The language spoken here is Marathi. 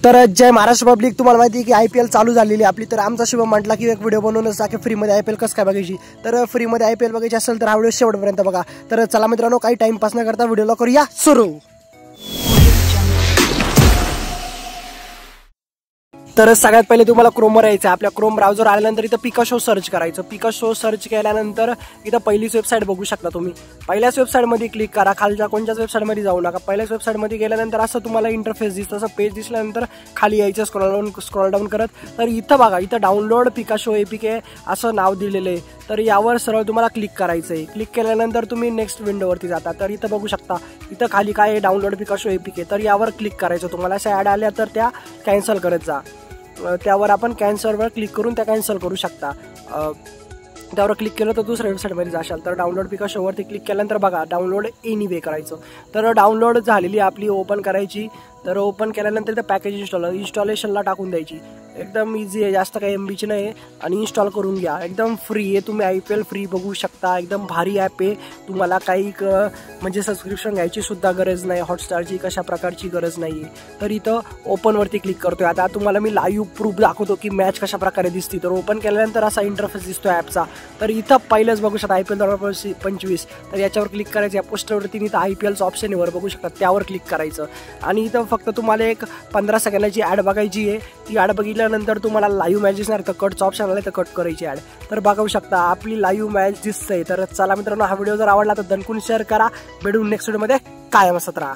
तर जय महाराष्ट्र पब्लिक, तुम्हाला माहिती आहे की IPL चालू झालेली आपली. तर आमचा शुभम म्हटला की एक व्हिडिओ बनवूनच की फ्रीमध्ये IPL कसं काय बघायची. तर फ्रीमध्ये IPL बघायची असेल तर हा व्हिडिओ शेवटपर्यंत बघा. तर चला मित्रांनो, काही टाइमपास न करता व्हिडिओला करूया सुरू. तर सगळ्यात पहिले तुम्हाला क्रोमवर यायचं. आपल्या क्रोम ब्राउझर आल्यानंतर इथं पिकाशो सर्च करायचं. पिकाशो सर्च केल्यानंतर इथं पहिलीच वेबसाईट बघू शकता तुम्ही. पहिल्याच वेबसाईटमध्ये क्लिक करा, खालच्या कोणत्याच वेबसाईटमध्ये जाऊ नका. पहिल्याच वेबसाईटमध्ये गेल्यानंतर असं तुम्हाला इंटरफेस दिसतं. असं पेज दिसल्यानंतर खाली यायचं स्क्रॉल डाऊन करत. तर इथं बघा, इथं डाउनलोड पिकाशो APK असं नाव दिलेलं आहे. तर यावर सरळ तुम्हाला क्लिक करायचं आहे. क्लिक केल्यानंतर तुम्ही नेक्स्ट विंडोवरती जाता. तर इथं बघू शकता, इथं खाली काय आहे, डाउनलोड पिकाशो APK. तर यावर क्लिक करायचं. तुम्हाला अशा ॲड आल्या तर त्या कॅन्सल करत जा. त्यावर आपण कॅन्सलवर क्लिक करून त्या कॅन्सल करू शकता. त्यावर क्लिक केलं तर दुसऱ्या वेबसाईटमध्ये जाशाल. तर डाउनलोड पिकाशोवरती क्लिक केल्यानंतर बघा, डाउनलोड एनीवे करायचं. तर डाउनलोड झालेली आपली ओपन करायची. तर ओपन केल्यानंतर इथं पॅकेज इन्स्टॉलेशनला टाकून द्यायची. एकदम इझी आहे, जास्त काही MBची नाही. आणि इन्स्टॉल करून घ्या, एकदम फ्री आहे. तुम्ही IPL फ्री बघू शकता. एकदम भारी ॲप आहे. तुम्हाला काही म्हणजे सबस्क्रिप्शन घ्यायची सुद्धा गरज नाही, हॉटस्टारची कशा प्रकारची गरज नाही. तर इथं ओपनवरती क्लिक करतोय. आता तुम्हाला मी लाईव्ह प्रूफ दाखवतो की मॅच कशा प्रकारे दिसते. तर ओपन केल्यानंतर असा इंटरफेस दिसतो ॲपचा. तर इथं पहिलंच बघू शकता IPL 2025. तर याच्यावर क्लिक करायचं. या पोस्टरवरती इथं IPLचं ऑप्शन वर बघू शकता, त्यावर क्लिक करायचं. आणि इथं फक्त तुम्हाला एक 15 सेकंदाची ॲड बघायची आहे. ती ॲड बघितल्यानंतर तुम्हाला लाईव्ह मॅच दिसणार. तर कटचं ऑप्शन आलं तर कट करायची ॲड. तर बघू शकता आपली लाईव्ह मॅच दिसतंय. तर चला मित्रांनो, हा व्हिडिओ जर आवडला तर दणकून शेअर करा. भेटून नेक्स्ट व्हिडिओमध्ये कायम असत राहा.